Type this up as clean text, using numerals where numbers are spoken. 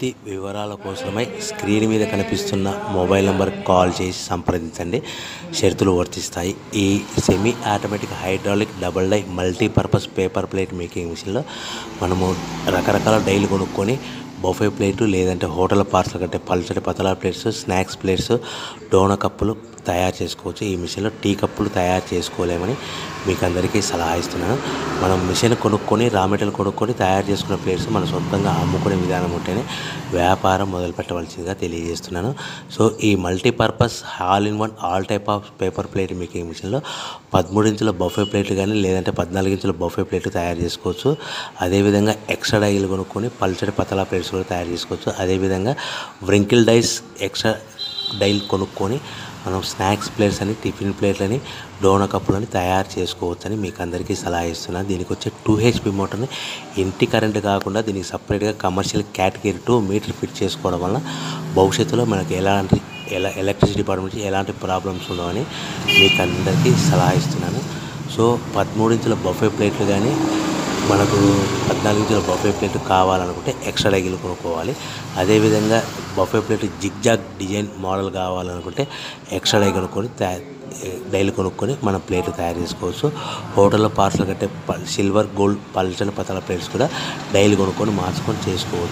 పూర్తి వివరాల కోసమై స్క్రీన్ మీద కనిపిస్తున్న మొబైల్ నంబర్ కాల్ చేసి సంప్రదించండి. షరతులు వర్తిస్తాయి. ఈ semi automatic hydraulic double die multipurpose paper plate making మిషన్లో మనము రకరకాల డైలు కొనుక్కొని బఫే ప్లేటు లేదంటే హోటల్ పార్సల్ కంటే పల్చటి పతలా ప్లేట్స్, స్నాక్స్ ప్లేట్స్, డోనా కప్పులు తయారు చేసుకోవచ్చు. ఈ మిషన్లో టీ కప్పులు తయారు చేసుకోలేమని మీకు అందరికీ సలహా ఇస్తున్నాను. మనం మిషన్ కొనుక్కొని రా మెటీరియల్ కొనుక్కొని తయారు చేసుకున్న ప్లేట్స్ మనం సొంతంగా అమ్ముకునే విధానం ఉంటేనే వ్యాపారం మొదలు పెట్టవలసిందిగా తెలియజేస్తున్నాను. సో ఈ multipurpose all in one all type of paper plate making మిషన్లో 13 ఇంచుల బఫే ప్లేట్లు కానీ లేదంటే 14 ఇంచుల బఫే ప్లేట్లు తయారు చేసుకోవచ్చు. అదేవిధంగా ఎక్స్ట్రా డైలు కొనుక్కొని పల్చటి పతలా ప్లేట్స్ కూడా తయారు చేసుకోవచ్చు. అదేవిధంగా వ్రింకిల్ డైస్ ఎక్స్ట్రా డైలు కొనుక్కొని మనం స్నాక్స్ ప్లేట్స్ అని, టిఫిన్ ప్లేట్లని, డోనా కప్పులని తయారు చేసుకోవచ్చని మీకు అందరికీ సలహా ఇస్తున్నాను. దీనికి వచ్చే 2 HP మోటార్ని ఇంటి కరెంట్ కాకుండా దీనికి సపరేట్గా కమర్షియల్ కేటగిరీ 2 మీటర్ ఫిట్ చేసుకోవడం వల్ల భవిష్యత్తులో మనకి ఎలక్ట్రిసిటీ డిపార్ట్మెంట్ నుంచి ఎలాంటి ప్రాబ్లమ్స్ ఉండవని మీకు అందరికీ సలహా ఇస్తున్నాను. సో 13 ఇంచుల బఫే ప్లేట్లు కానీ మనకు 14 ఇంచుల బఫే ప్లేట్ కావాలనుకుంటే ఎక్స్ట్రా డైలు కొనుక్కోవాలి. అదేవిధంగా buffet plate zigzag design model కావాలనుకుంటే ఎక్స్ట్రా డైలు కొనుక్కొని మనం ప్లేట్లు తయారు చేసుకోవచ్చు. హోటల్లో పార్సల్ కట్టే సిల్వర్, గోల్డ్ పల్చని పతల ప్లేట్స్ కూడా డైలు కొనుక్కొని మార్చుకొని చేసుకోవచ్చు.